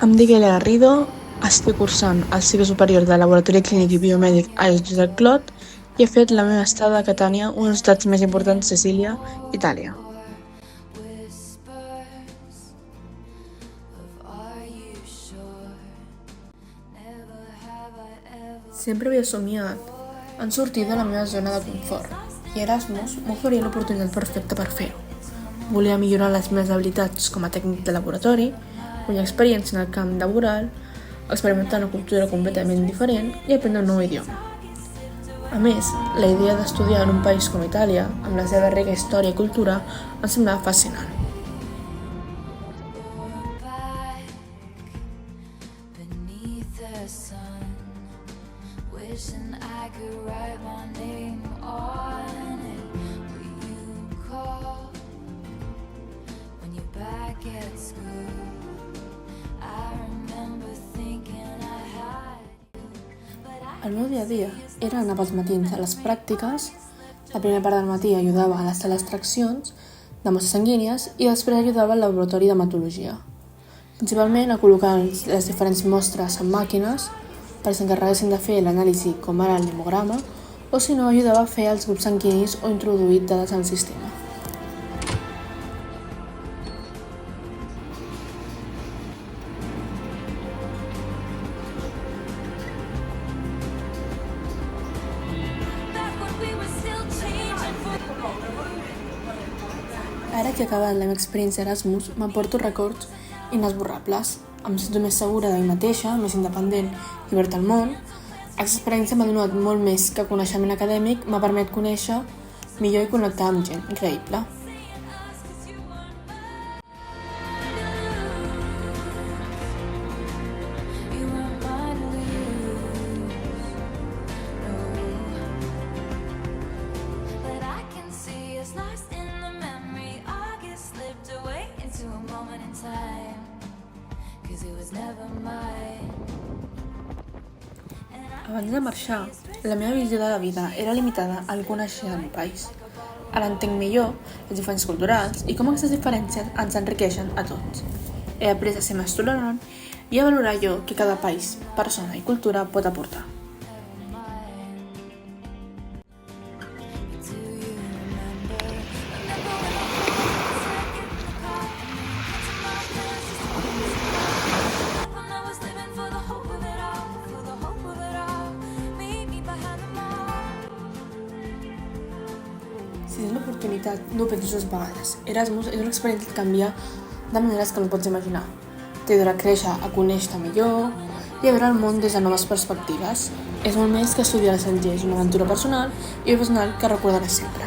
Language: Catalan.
Em dic Elia Garrido, estic cursant el cicle superior de Laboratori Clínic i Biomèdic a Josep Clot i he fet la meva estada a Catània, una de les ciutats més importants de Sicília, Itàlia. Sempre havia somiat en sortir de la meva zona de confort i Erasmus m'oferia l'oportunitat perfecta per fer-ho. Volia millorar les meves habilitats com a tècnic de laboratori, guanyar experiència en el camp laboral, experimentar una cultura completament diferent i aprendre un nou idioma. A més, la idea d'estudiar en un país com Itàlia, amb la seva rica història i cultura, em semblava fascinant. Wishing I could write my name on it. Will you call when you're back at school? I remember thinking I had you. El meu dia a dia era anar pels matins a les pràctiques. La primera part del matí ajudava a les sales d'extraccions de mostres sanguínies i després ajudava al laboratori d'hematologia. Principalment a col·locar les diferents mostres en màquines per s'encarreguessin de fer l'anàlisi com ara el hemograma o si no ajudava a fer els grups sanguinis o introduir dades al sistema. Back when we were still changing for Ara que he acabat la meva experiència Erasmus, m'aporto records inesborrables. Em sento més segura de mi mateixa, més independent i oberta al món. Aquesta experiència m'ha donat molt més que coneixement acadèmic, m'ha permès conèixer millor i connectar amb gent increïble. you weren't mine to lose. No. But I can see us lost in the memory. August slipped away into a moment in time. 'Cause it was never mine. Abans de marxar, la meva visió de la vida era limitada al conèixer el meu país. Ara entenc millor les diferències culturals i com aquestes diferències ens enriqueixen a tots. He après a ser més tolerant i a valorar allò que cada país, persona i cultura pot aportar. Do you remember? When I was living for the hope of it all, for the hope of it all. Meet me behind the mall. Si tens l'oportunitat, no ho pensis dues vegades. Erasmus és una experiència que canvia de maneres que no pots imaginar. T'ajudarà a créixer, a conèixer millor i a veure el món des de noves perspectives. És molt més que estudiar a l'estranger, és una aventura personal i professional que recordaràs sempre.